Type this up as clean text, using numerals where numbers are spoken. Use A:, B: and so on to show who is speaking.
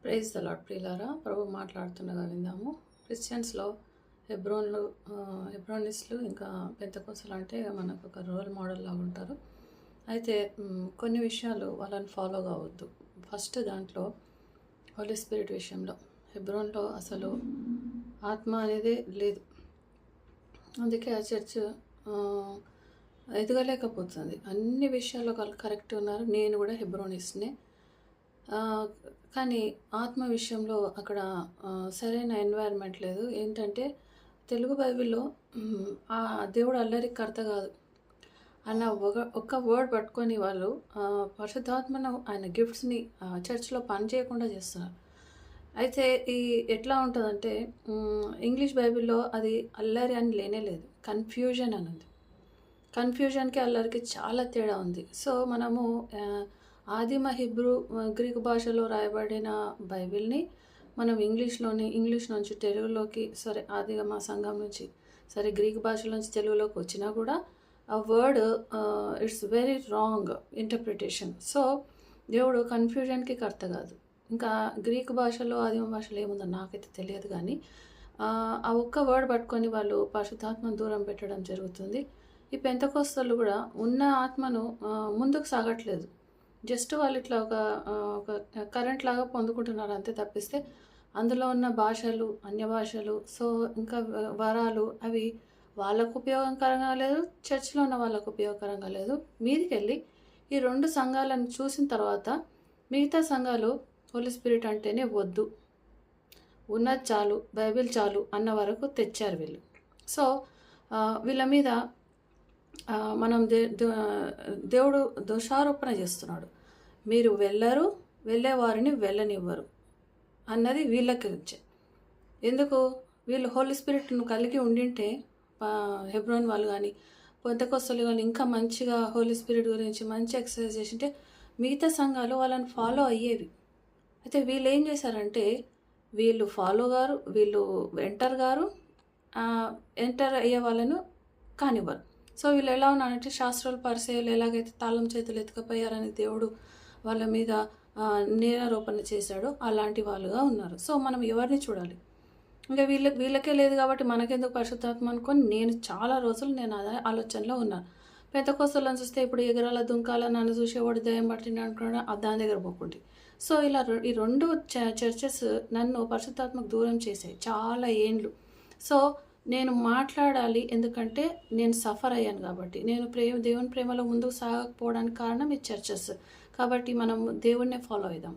A: Praise the lord ప్రియులారా, ప్రభు మాట్లాడుతుండగా విందాము. క్రిస్టియన్స్లో హెబ్రోనిస్టులు ఇంకా పెంతెకోస్తలు అంటే మనకు ఒక రోల్ మోడల్ లాగా ఉంటారు. అయితే కొన్ని విషయాలు వాళ్ళని ఫాలో కావద్దు. ఫస్ట్ దాంట్లో హోలీ స్పిరిట్ విషయంలో హెబ్రోన్లో అసలు ఆత్మ అనేది లేదు. అందుకే ఆ చర్చ్ ఎదగలేకపోతుంది. అన్ని విషయాల్లో కరెక్ట్ ఉన్నారు. నేను కూడా హెబ్రోనిస్ట్నే. కానీ ఆత్మ విషయంలో అక్కడ సరైన ఎన్వైర్న్మెంట్ లేదు. ఏంటంటే తెలుగు బైబిల్లో ఆ దేవుడు అల్లరికి కర్త కాదు అన్న ఒక్క వర్డ్ పట్టుకొని వాళ్ళు పరిశుద్ధాత్మను ఆయన గిఫ్ట్స్ని చర్చ్లో పని చేయకుండా చేస్తున్నారు. అయితే ఈ ఎట్లా ఉంటుందంటే ఇంగ్లీష్ బైబిల్లో అది అల్లరి అని లేనే లేదు, కన్ఫ్యూజన్ అని ఉంది. కన్ఫ్యూజన్కి అల్లరికి చాలా తేడా ఉంది. సో మనము ఆదిమ హిబ్రూ గ్రీకు భాషలో రాయబడిన బైబిల్ని మనం ఇంగ్లీష్ నుంచి తెలుగులోకి, సరే ఆదిమ సంఘం నుంచి సరే గ్రీకు భాషలోంచి తెలుగులోకి వచ్చినా కూడా ఆ word it's very wrong interpretation. So దేవుడు కన్ఫ్యూజన్కి కర్త కాదు. ఇంకా గ్రీకు భాషలో ఆదిమ భాషలో ఏముందో నాకైతే తెలియదు, కానీ ఆ ఒక్క వర్డ్ పట్టుకొని వాళ్ళు పరిశుద్ధాత్మను దూరం పెట్టడం జరుగుతుంది. ఈ పెంతెకోస్తలు కూడా ఉన్న ఆత్మను ముందుకు సాగట్లేదు. జస్ట్ వాళ్ళు ఇట్లా ఒక కరెంట్ లాగా పొందుకుంటున్నారు అంతే, తప్పిస్తే అందులో ఉన్న భాషలు, అన్య భాషలు, సో ఇంకా వరాలు అవి వాళ్ళకు ఉపయోగకరంగా లేదు, చర్చ్లో ఉన్న వాళ్ళకు ఉపయోగకరంగా లేదు. మీదికి వెళ్ళి ఈ రెండు సంఘాలను చూసిన తర్వాత మిగతా సంఘాలు హోలీ స్పిరిట్ అంటేనే వద్దు, ఉన్నది చాలు, బైబిల్ చాలు అన్న వరకు తెచ్చారు వీళ్ళు. సో వీళ్ళ మీద మనం దేవుడు దోషారోపణ చేస్తున్నాడు. మీరు వెళ్ళరు, వెళ్ళేవారిని వెళ్ళనివ్వరు అన్నది వీళ్ళకి వచ్చే. ఎందుకు? వీళ్ళు హోలీ స్పిరిట్ను కలిగి ఉండింటే హెబ్రోన్ వాళ్ళు కానీ పెంతెకోస్తలు కానీ ఇంకా మంచిగా హోలీ స్పిరిట్ గురించి మంచి ఎక్సర్సైజ్ చేసింటే మిగతా సంఘాలు వాళ్ళని ఫాలో అయ్యేవి. అయితే వీళ్ళు ఏం చేశారంటే వీళ్ళు ఎంటర్ అయ్యే వాళ్ళను కానివ్వరు. సో వీళ్ళు ఎలా ఉన్నారంటే శాస్త్రాలు పరిచయాలు ఎలాగైతే తాళం చేతులు ఎత్తుకపోయారని దేవుడు వాళ్ళ మీద నేరారోపణ చేశాడో అలాంటి వాళ్ళుగా ఉన్నారు. సో మనం ఎవరిని చూడాలి? ఇంకా వీళ్ళకే లేదు కాబట్టి మనకెందుకు పరిశుద్ధాత్మ అనుకొని నేను చాలా రోజులు అదే ఆలోచనలో ఉన్నాను. పెంతెకోస్తలను చూస్తే ఇప్పుడు ఎగరాల దుంకాల నన్ను చూసేవాడు దయ్యం పట్టిన అనుకున్నా దాని దగ్గర పోకుండి. సో ఇలా ఈ రెండు చర్చెస్ నన్ను పరిశుద్ధాత్మకు దూరం చేసాయి చాలా ఏండ్లు. సో నేను మాట్లాడాలి, ఎందుకంటే నేను సఫర్ అయ్యాను కాబట్టి. నేను దేవుని ప్రేమలో ముందుకు సాగకపోవడానికి కారణం ఈ చర్చెస్. కాబట్టి మనం దేవుణ్ణే ఫాలో అవుదాం.